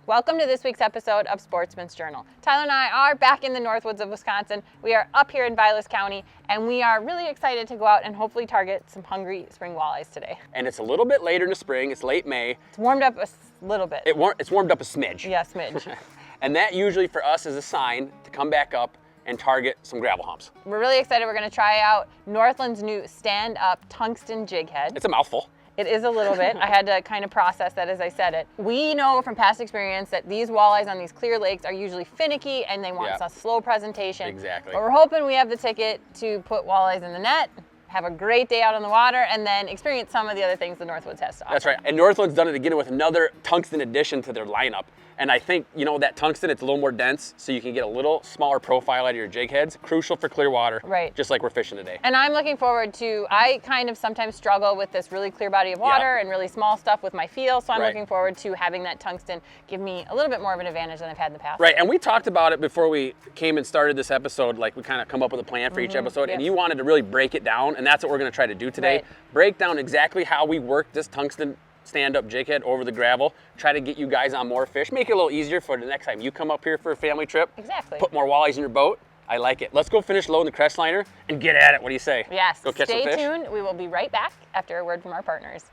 Welcome to this week's episode of Sportsman's Journal. Tyler and I are back in the Northwoods of Wisconsin. We are up here in Vilas County, and we are really excited to go out and hopefully target some hungry spring walleyes today. And it's a little bit later in the spring. It's late May. It's warmed up a little bit. It's warmed up a smidge. Yeah, smidge. And that usually for us is a sign to come back up and target some gravel humps. We're really excited. We're going to try out Northland's new stand-up tungsten jig head. It's a mouthful. It is a little bit. I had to kind of process that as I said it. We know from past experience that these walleyes on these clear lakes are usually finicky and they want a slow presentation. Exactly. But we're hoping we have the ticket to put walleyes in the net, have a great day out on the water, and then experience some of the other things the Northwoods has to offer. That's right. And Northland's done it again with another tungsten addition to their lineup. And I think, you know, that tungsten, it's a little more dense, so you can get a little smaller profile out of your jig heads. Crucial for clear water, right? Just like we're fishing today. And I'm looking forward to, I kind of sometimes struggle with this really clear body of water and really small stuff with my feel, so I'm looking forward to having that tungsten give me a little bit more of an advantage than I've had in the past. Right, and we talked about it before we came and started this episode, like we kind of come up with a plan for each episode, and you wanted to really break it down, and that's what we're gonna try to do today. Break down exactly how we work this tungsten stand-up jig head over the gravel, try to get you guys on more fish, make it a little easier for the next time you come up here for a family trip. Exactly. Put more walleyes in your boat. I like it. Let's go finish loading the crest liner and get at it. What do you say? Yes. Go catch some fish. Stay tuned. We will be right back after a word from our partners.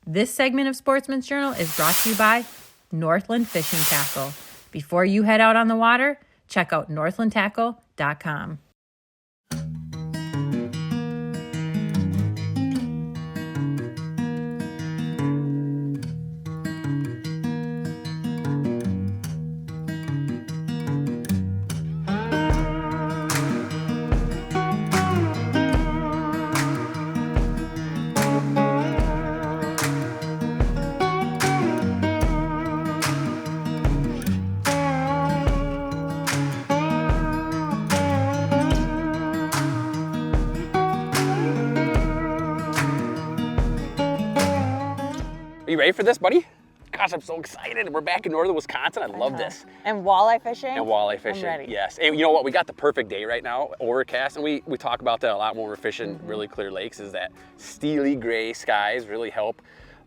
This segment of Sportsman's Journal is brought to you by Northland Fishing Tackle. Before you head out on the water, check out northlandtackle.com. Are you ready for this, buddy? Gosh, I'm so excited. We're back in northern Wisconsin. I love this. And walleye fishing? And walleye fishing, I'm ready. Yes. And you know what? We got the perfect day right now, overcast, and we talk about that a lot when we're fishing really clear lakes, is that steely gray skies really help.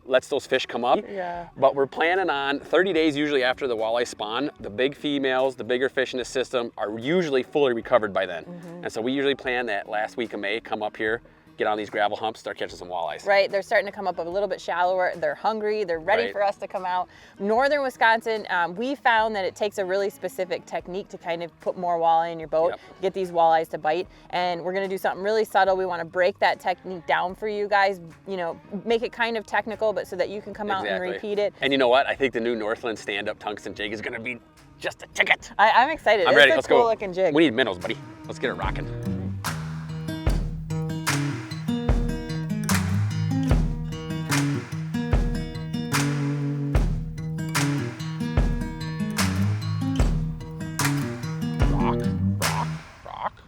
Lets those fish come up. Yeah. But we're planning on 30 days usually after the walleye spawn. The big females, the bigger fish in the system are usually fully recovered by then. And so we usually plan that last week of May, come up here, get on these gravel humps, start catching some walleyes. Right, they're starting to come up a little bit shallower. They're hungry, they're ready for us to come out. Northern Wisconsin, we found that it takes a really specific technique to kind of put more walleye in your boat, to get these walleyes to bite. And we're gonna do something really subtle. We wanna break that technique down for you guys, you know, make it kind of technical, but so that you can come out and repeat it. And you know what? I think the new Northland stand-up tungsten jig is gonna be just a ticket. I'm excited. I'm ready, let's go. Cool looking jig. We need minnows, buddy. Let's get it rocking.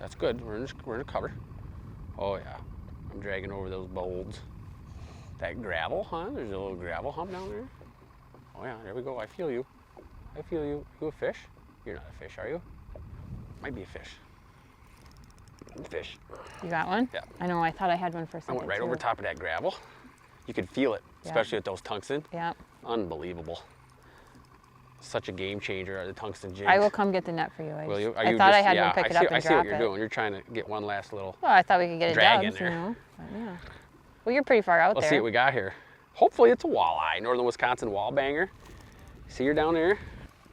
That's good. We're in a cover. Oh yeah, I'm dragging over those bolts. That gravel, huh? There's a little gravel hump down there. Oh yeah, there we go. I feel you. I feel you. You a fish? You're not a fish, are you? Might be a fish. Fish. You got one? Yeah. I know. I thought I had one for a I second. went right over top of that gravel. You could feel it, especially with those tungsten. Yeah. Unbelievable. Such a game changer, the tungsten jig. I will come get the net for you. Will you? I thought I had one pick it up and drop it. I see what you're doing. You're trying to get one last little Well, I thought we could get a drag dubs, in there. You know? But yeah. Well, you're pretty far out there. Let's see what we got here. Hopefully it's a walleye, northern Wisconsin wall banger. See her down there?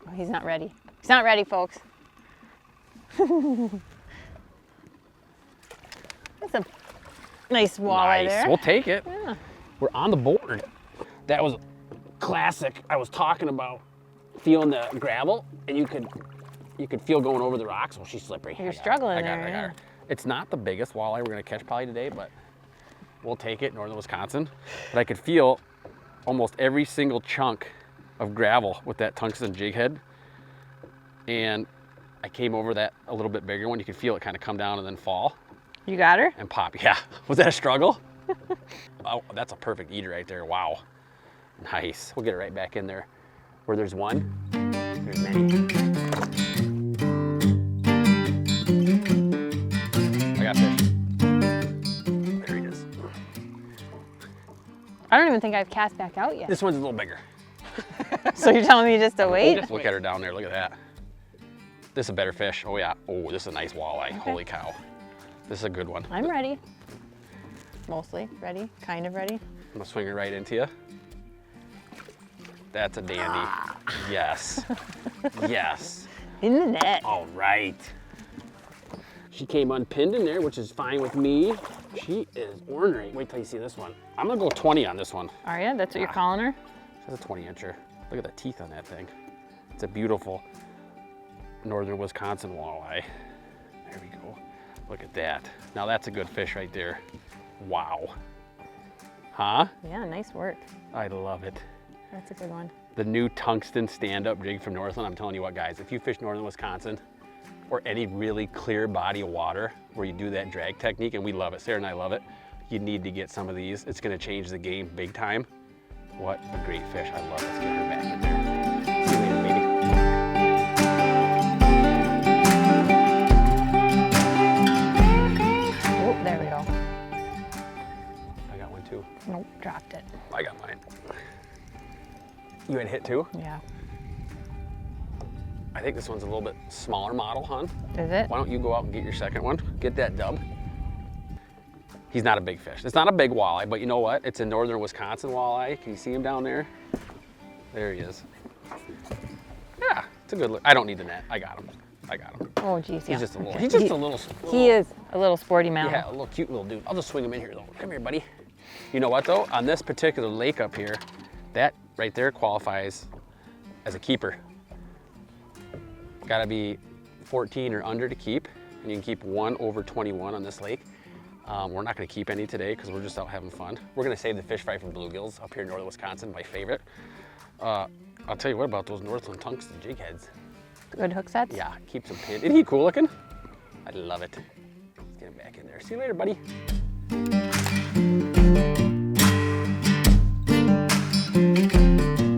Oh, he's not ready. He's not ready, folks. That's a nice walleye there. We'll take it. Yeah. We're on the board. That was classic. I was talking about feeling the gravel, and you could feel going over the rocks. Well, she's slippery. You're struggling I got there. her. I got her. It's not the biggest walleye we're gonna catch probably today, but we'll take it, northern Wisconsin. But I could feel almost every single chunk of gravel with that tungsten jig head, and I came over that a little bit bigger one. You could feel it kind of come down and then fall. You got her? And pop. Yeah. Was that a struggle? Oh, that's a perfect eater right there. Wow. Nice. We'll get it right back in there. Where there's one, there's many. I got fish. There he is. I don't even think I've cast back out yet. This one's a little bigger. So you're telling me just to wait? Just look at her down there, look at that. This is a better fish. Oh yeah, oh, this is a nice walleye, okay. Holy cow. This is a good one. I'm ready. Mostly ready, kind of ready. I'm gonna swing it right into you. That's a dandy. Yes, yes. In the net. All right. She came unpinned in there, which is fine with me. She is ornery. Wait till you see this one. I'm gonna go 20 on this one. Are you? That's what you're calling her? That's a 20-incher. Look at the teeth on that thing. It's a beautiful northern Wisconsin walleye. There we go. Look at that. Now that's a good fish right there. Wow. Huh? Yeah, nice work. I love it. That's a good one. The new Tungsten Stand Up Jig from Northland. I'm telling you what, guys, if you fish northern Wisconsin or any really clear body of water where you do that drag technique, and we love it, Sarah and I love it, you need to get some of these. It's gonna change the game big time. What a great fish. I love it. Let's get her back in there. See you later, baby. Oh, there we go. I got one too. Nope, dropped it. I got mine. You had hit too? Yeah. I think this one's a little bit smaller model, hon. Is it? Why don't you go out and get your second one? Get that dub. He's not a big fish. It's not a big walleye, but you know what? It's a northern Wisconsin walleye. Can you see him down there? There he is. Yeah, it's a good look. I don't need the net. I got him. I got him. Oh, geez, yeah. He's just a little. Okay. He's just a little. He is a little sporty mammal. Yeah, a little cute little dude. I'll just swing him in here though. Come here, buddy. You know what though? On this particular lake up here, that right there qualifies as a keeper. Gotta be 14 or under to keep, and you can keep 1 over 21 on this lake. We're not gonna keep any today because we're just out having fun. We're gonna save the fish fry from bluegills up here in northern Wisconsin, my favorite. I'll tell you what about those Northland tungsten jig heads. Good hook sets? Yeah, keeps them pinned. Isn't he cool looking? I love it. Let's get him back in there. See you later, buddy.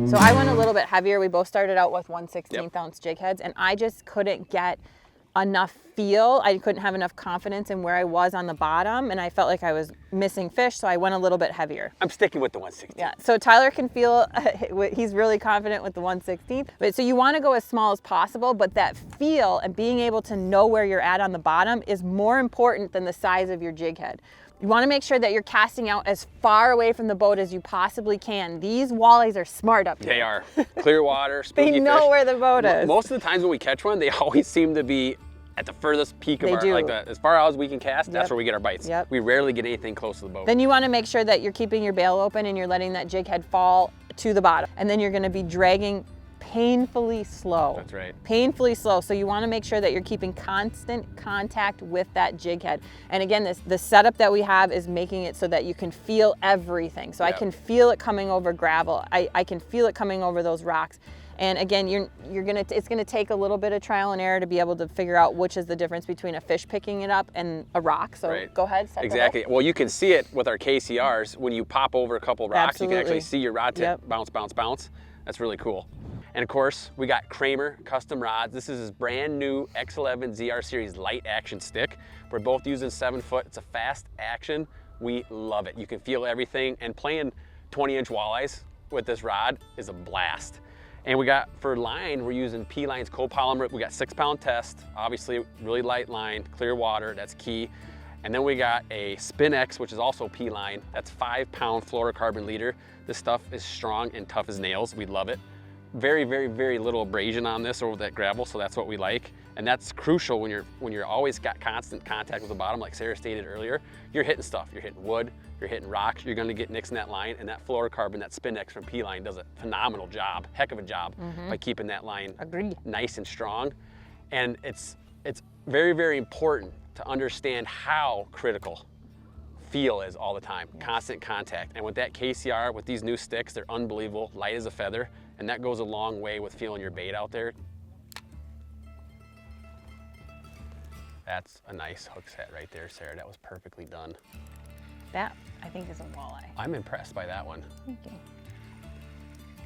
So I went a little bit heavier. We both started out with 1/16 Yep. ounce jig heads, and I just couldn't get enough feel. I couldn't have enough confidence in where I was on the bottom, and I felt like I was missing fish, so I went a little bit heavier. I'm sticking with the 116. Yeah, so Tyler can feel, he's really confident with the 1/16. But so you want to go as small as possible, but that feel and being able to know where you're at on the bottom is more important than the size of your jig head. You want to make sure that you're casting out as far away from the boat as you possibly can. These walleyes are smart up here. They are. Clear water, spooky They know fish. where the boat is. Most of the times when we catch one, they always seem to be at the furthest peak of They our, do. like as far out as we can cast, that's Yep. where we get our bites. Yep. We rarely get anything close to the boat. Then you want to make sure that you're keeping your bail open and you're letting that jig head fall to the bottom. And then you're going to be dragging painfully slow. That's right. Painfully slow. So you want to make sure that you're keeping constant contact with that jig head. And again, the setup that we have is making it so that you can feel everything. So I Yep. can feel it coming over gravel. I can feel it coming over those rocks. And again, it's gonna take a little bit of trial and error to be able to figure out which is the difference between a fish picking it up and a rock. So Right. go ahead, set Exactly. Well, you can see it with our KCRs. When you pop over a couple rocks, you can Absolutely. actually see your rod tip Yep. bounce, bounce, bounce. That's really cool. And of course, we got Kramer custom rods. This is his brand new X11 ZR Series light action stick. We're both using 7 foot. It's a fast action. We love it. You can feel everything, and playing 20-inch walleyes with this rod is a blast. And we got, for line, we're using P-Line's copolymer. We got 6-pound test, obviously really light line, clear water, that's key. And then we got a Spin-X, which is also P-Line. That's 5-pound fluorocarbon leader. This stuff is strong and tough as nails. We love it. Very, very, very little abrasion on this over that gravel, so that's what we like. And that's crucial when you're always got constant contact with the bottom, like Sarah stated earlier. You're hitting stuff. You're hitting wood, you're hitting rocks, you're gonna get nicks in that line, and that fluorocarbon, that Spin-X from P-Line does a phenomenal job, heck of a job, by keeping that line Agreed. nice and strong. And it's very, very important to understand how critical feel is all the time, constant contact. And with that KCR, with these new sticks, they're unbelievable, light as a feather, and that goes a long way with feeling your bait out there. That's a nice hook set right there, Sarah. That was perfectly done. That, I think, is a walleye. I'm impressed by that one. Thank you.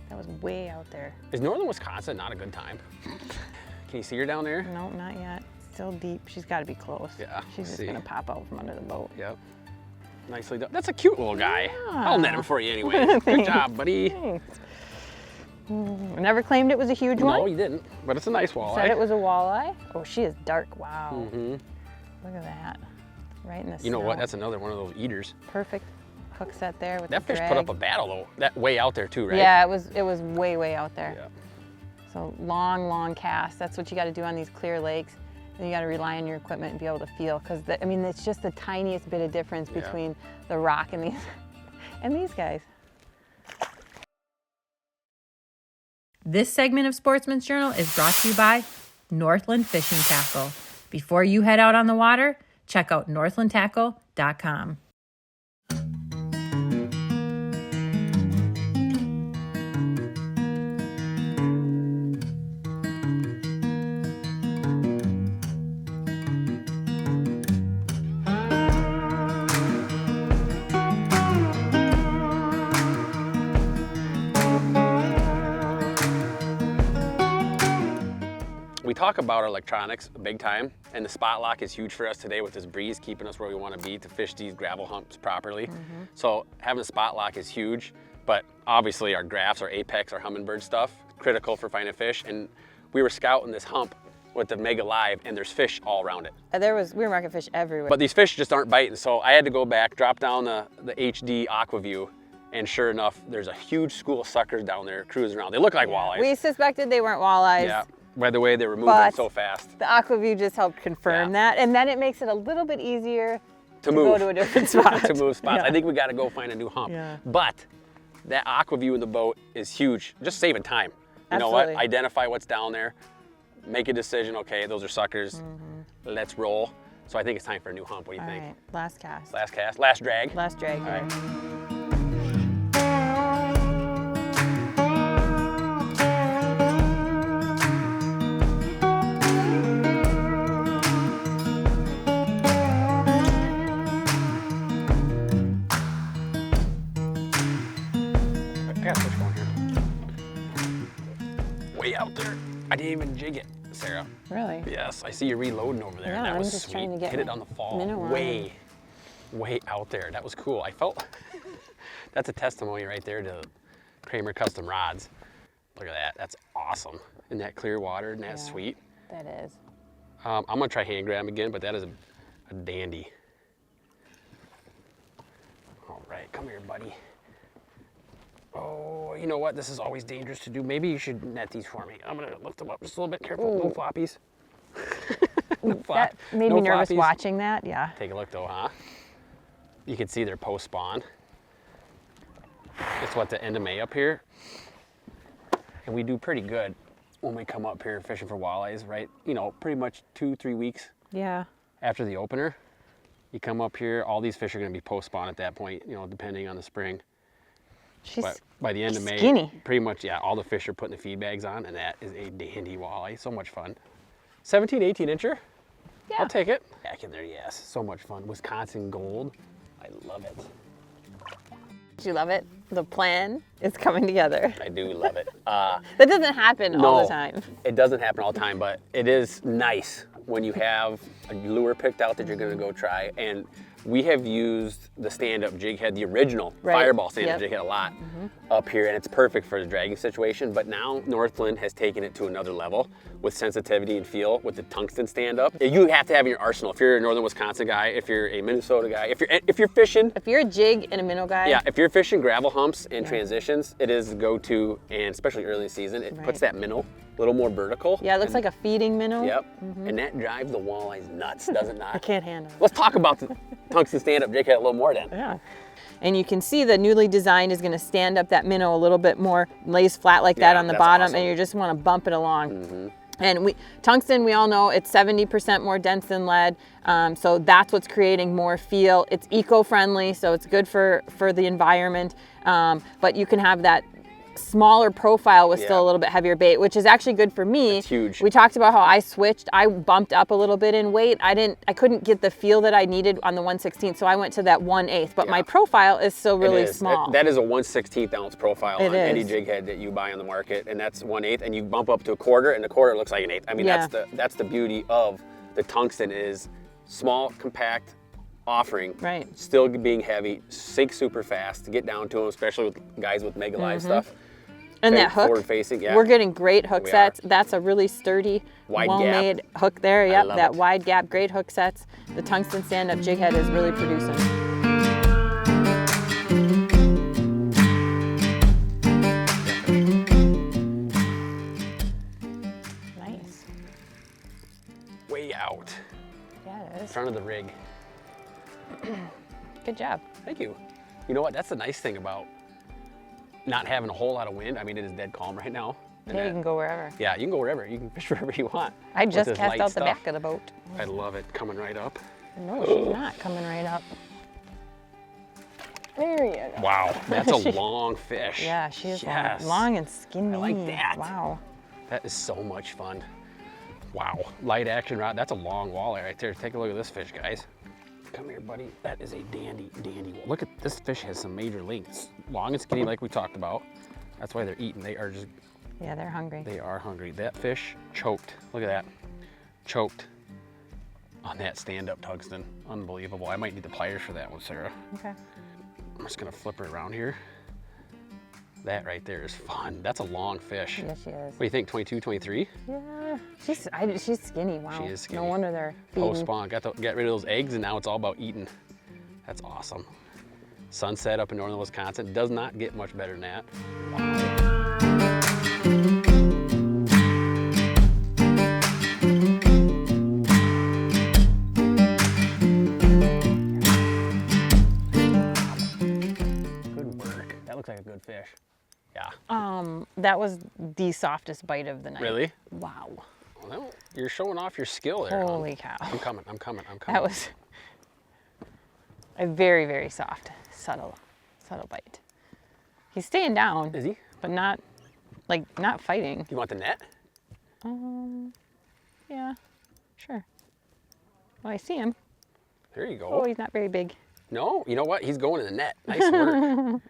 That was way out there. Is northern Wisconsin not a good time? Can you see her down there? No, not yet. Still deep. She's got to be close. Yeah, She's just see. going to pop out from under the boat. Yep. Nicely done. That's a cute little guy. Yeah. I'll net him for you anyway. Good job, buddy. Thanks. Never claimed it was a huge one. No, he didn't, but it's a nice walleye. Said it was a walleye. Oh, she is dark. Wow. Mm-hmm. Look at that. Right in the You know what? That's another one of those eaters. Perfect hook set there with that the fish drag. put up a battle though. That way out there too, right? Yeah, it was way out there. Yeah. So long cast. That's what you got to do on these clear lakes. And you got to rely on your equipment and be able to feel, because I mean, it's just the tiniest bit of difference between the rock and these and these guys. This segment of Sportsman's Journal is brought to you by Northland Fishing Tackle. Before you head out on the water, check out northlandtackle.com. We talk about our electronics big time, and the spot lock is huge for us today with this breeze, keeping us where we want to be to fish these gravel humps properly. So having a spot lock is huge, but obviously our graphs, our apex, our hummingbird stuff, critical for finding fish. And we were scouting this hump with the Mega Live, and there's fish all around it. We were marking fish everywhere. But these fish just aren't biting, so I had to go back, drop down the HD AquaView, and sure enough, there's a huge school of suckers down there cruising around. They look like walleyes. We suspected they weren't walleyes. Yeah, by the way they were moving so fast. The AquaView just helped confirm that, and then it makes it a little bit easier to move. go to a different spot. To move spots. Yeah. I think we got to go find a new hump. Yeah. But that AquaView in the boat is huge, just saving time. You know Absolutely. what? Identify what's down there, make a decision. Okay, those are suckers. Let's roll. So I think it's time for a new hump. What do you think? All right, last cast. Last cast, last drag. Last drag. All Here. right. I got a fish going here. Way out there. I didn't even jig it, Sarah. Really? Yes, I see you reloading over there. Yeah, that I'm was just sweet. trying to get Hit it my on the fall. minnow on. Way out there. That was cool. I felt that's a testimony right there to Kramer Custom Rods. Look at that. That's awesome. In that clear water, and that's sweet. That is. I'm gonna try hand grab again, but that is a dandy. All right, come here, buddy. Oh, you know what? This is always dangerous to do. Maybe you should net these for me. I'm gonna lift them up just a little bit. Careful, no floppies. That made me nervous watching that. Yeah. Take a look though, huh? You can see their post spawn. It's what, the end of May up here. And we do pretty good when we come up here fishing for walleyes, right? You know, pretty much 2-3 weeks Yeah. after the opener. You come up here, all these fish are gonna be post spawn at that point, you know, depending on the spring. She's But by the end of May, skinny. pretty much, yeah, all the fish are putting the feed bags on, and that is a dandy walleye. So much fun. 17, 18 incher. Yeah. I'll take it. Back in there, yes. So much fun. Wisconsin gold. I love it. Do you love it? The plan is coming together. I do love it. That doesn't happen all the time. It doesn't happen all the time, but it is nice when you have a lure picked out that you're gonna go try. And we have used the stand-up jig head, the original Fireball stand-up jig head a lot up here, and it's perfect for the dragging situation. But now Northland has taken it to another level with sensitivity and feel with the tungsten stand-up. You have to have in your arsenal. If you're a Northern Wisconsin guy, if you're a Minnesota guy, if you're fishing, If you're a jig and a minnow guy, yeah, if you're fishing gravel humps and transitions, it is the go-to, and especially early in the season, it puts that minnow a little more vertical. Yeah, it looks like a feeding minnow. Yep, and that drives the walleyes nuts, does it I not? can't handle it. Let's talk about the tungsten stand-up jig head a little more then. Yeah. And you can see the newly designed is going to stand up that minnow a little bit more, lays flat like that on the that's bottom, awesome. and you just want to bump it along. And tungsten, we all know it's 70% more dense than lead, so that's what's creating more feel. It's eco-friendly, so it's good for the environment, but you can have that smaller profile with still a little bit heavier bait, which is actually good for me. It's huge. We talked about how I switched. I bumped up a little bit in weight. I couldn't get the feel that I needed on the 1/16, so I went to that 1/8, but my profile is still really small. That is a 1/16 ounce profile It on any is. jig head that you buy on the market, and that's 1/8, and you bump up to a quarter, and the quarter looks like an eighth. I mean, that's the beauty of the tungsten is small, compact offering, still being heavy, sink super fast to get down to them, especially with guys with Mega Live stuff. And that hook, forward facing, yeah. we're getting great hook We sets. are. That's a really sturdy, Wide well-made gap. hook there. Yep, love that it. wide gap, great hook sets. The Tungsten Stand Up Jig Head is really producing. Nice. Way out. Yeah, it is. Front of the rig. Good job. Thank you. You know what? That's the nice thing about not having a whole lot of wind. I mean, it is dead calm right now. Yeah, you can go wherever. Yeah, you can go wherever. You can fish wherever you want. I with just this cast light out the stuff. back of the boat. I love it coming right up. No, she's not coming right up. There you go. Wow, that's a long fish. Yeah, she is Yes. long and skinny. I like that. Wow. That is so much fun. Wow, light action rod. That's a long walleye right there. Take a look at this fish, guys. Come here, buddy. That is a dandy, dandy. Look at this fish has some major lengths. Long and skinny like we talked about. That's why they're eating. They are just, Yeah, they're hungry. they are hungry. That fish choked. Look at that. Choked on that stand-up tungsten. Unbelievable. I might need the pliers for that one, Sarah. Okay. I'm just gonna flip her around here. That right there is fun. That's a long fish. Yes, she is. What do you think, 22, 23? Yeah, she's skinny. Wow. She is skinny. No wonder they're feeding. Post spawn, got rid of those eggs, and now it's all about eating. That's awesome. Sunset up in northern Wisconsin. Does not get much better than that. Good work. That looks like a good fish. Yeah. That was the softest bite of the night. Really? Wow. Well, you're showing off your skill there. hon. Holy cow. I'm coming. I'm coming. I'm coming. That was a very, very soft, subtle bite. He's staying down, Is he? but not fighting. You want the net? Yeah, sure. Oh, I see him. There you go. Oh, he's not very big. No, you know what? He's going in the net. Nice work.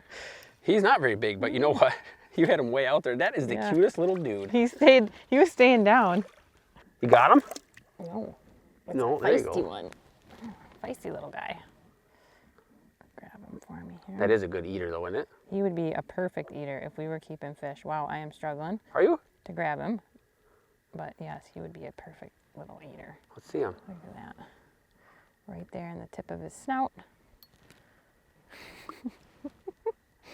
He's not very big, but you know what? You had him way out there. That is the Yeah. cutest little dude. He was staying down. You got him? No. No, there you Feisty go. one. Feisty little guy. Grab him for me here. That is a good eater though, isn't it? He would be a perfect eater if we were keeping fish. Wow, I am struggling Are you? to grab him. But yes, he would be a perfect little eater. Let's see him. Look at that. Right there in the tip of his snout.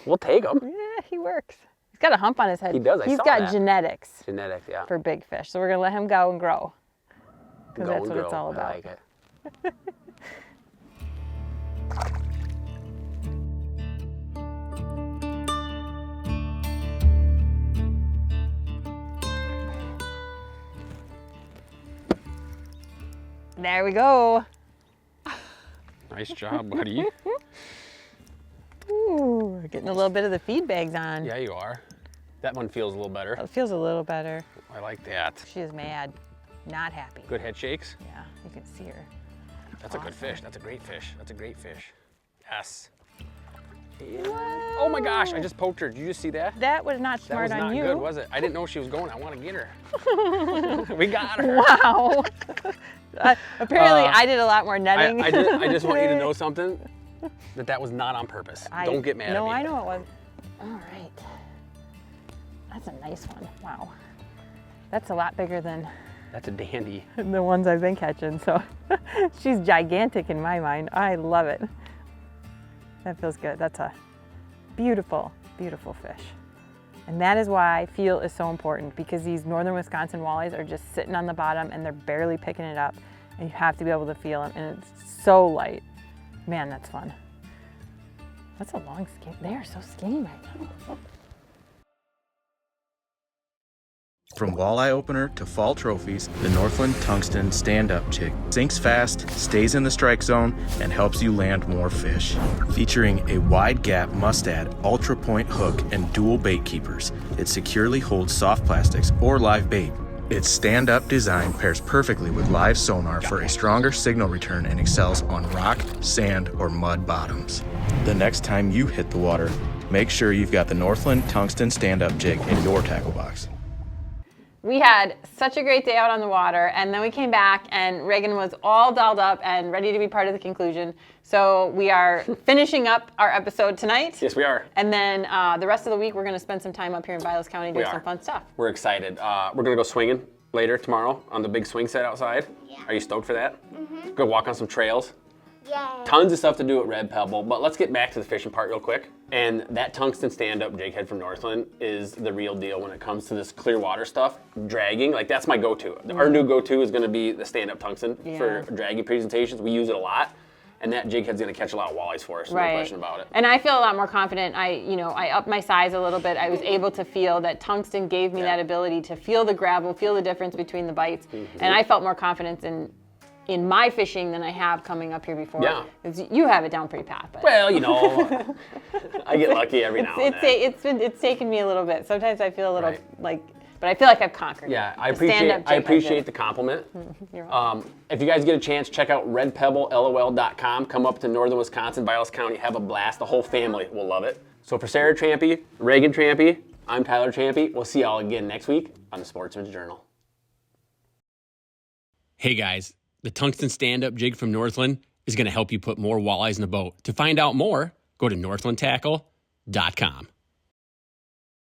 We'll take him. Yeah, he works. He's got a hump on his head. He does, I He's saw got that. genetics Genetics, yeah. for big fish. So we're going to let him go and grow. Because Go that's and what it's grow. all about. I like it. There we go. Nice job, buddy. Ooh, we're getting a little bit of the feed bags on. Yeah, you are. That one feels a little better. It feels a little better. I like that. She is mad, not happy. Good head shakes. Yeah, you can see her. That's a good fish. That's a great fish. That's a great fish. Yes. Yeah. Oh my gosh, I just poked her. Did you just see that? That was not That smart was not on you. good, was it? I didn't know she was going. I want to get her. We got her. Wow. Apparently, I did a lot more netting. I just want you to know something, that was not on purpose. Don't get mad at me. No, I know it was. All right. That's a nice one. Wow. That's a lot bigger than That's a dandy. the ones I've been catching. So she's gigantic in my mind. I love it. That feels good. That's a beautiful, beautiful fish. And that is why feel is so important, because these northern Wisconsin walleyes are just sitting on the bottom and they're barely picking it up. And you have to be able to feel them, and it's so light. Man, that's fun. That's a long skin. They are so skinny right now. From walleye opener to fall trophies, the Northland Tungsten Stand Up Jig sinks fast, stays in the strike zone, and helps you land more fish. Featuring a wide gap must-add ultra point hook and dual bait keepers, it securely holds soft plastics or live bait. Its stand-up design pairs perfectly with live sonar for a stronger signal return and excels on rock, sand, or mud bottoms. The next time you hit the water, make sure you've got the Northland Tungsten Stand Up Jig in your tackle box. We had such a great day out on the water, and then we came back, and Reagan was all dolled up and ready to be part of the conclusion. So we are finishing up our episode tonight. Yes, we are. And then the rest of the week, we're going to spend some time up here in Vilas County doing some fun stuff. We're excited. We're going to go swinging later tomorrow on the big swing set outside. Yeah. Are you stoked for that? Mm-hmm. Go walk on some trails. Yeah. Tons of stuff to do at Red Pebble, but let's get back to the fishing part real quick. And that Tungsten Stand Up Jig head from Northland is the real deal when it comes to this clear water stuff. Dragging, like that's my go-to. Our new go-to is going to be the Stand Up Tungsten for dragging presentations. We use it a lot. And that jig head's going to catch a lot of walleyes for us, no question about it. And I feel a lot more confident. I upped my size a little bit. I was able to feel that tungsten gave me that ability to feel the gravel, feel the difference between the bites. Mm-hmm. And I felt more confidence in my fishing than I have coming up here before. Yeah. You have it down pretty pat. But. Well, I get lucky every now and then. It's taken me a little bit. Sometimes I feel a little but I feel like I've conquered. Yeah, I appreciate the compliment. You're welcome. If you guys get a chance, check out redpebblelol.com. Come up to northern Wisconsin, Vilas County, have a blast. The whole family will love it. So for Sarah Trampy, Reagan Trampy, I'm Tyler Trampy. We'll see y'all again next week on the Sportsman's Journal. Hey guys, the Tungsten Stand Up Jig from Northland is going to help you put more walleyes in the boat. To find out more, go to northlandtackle.com.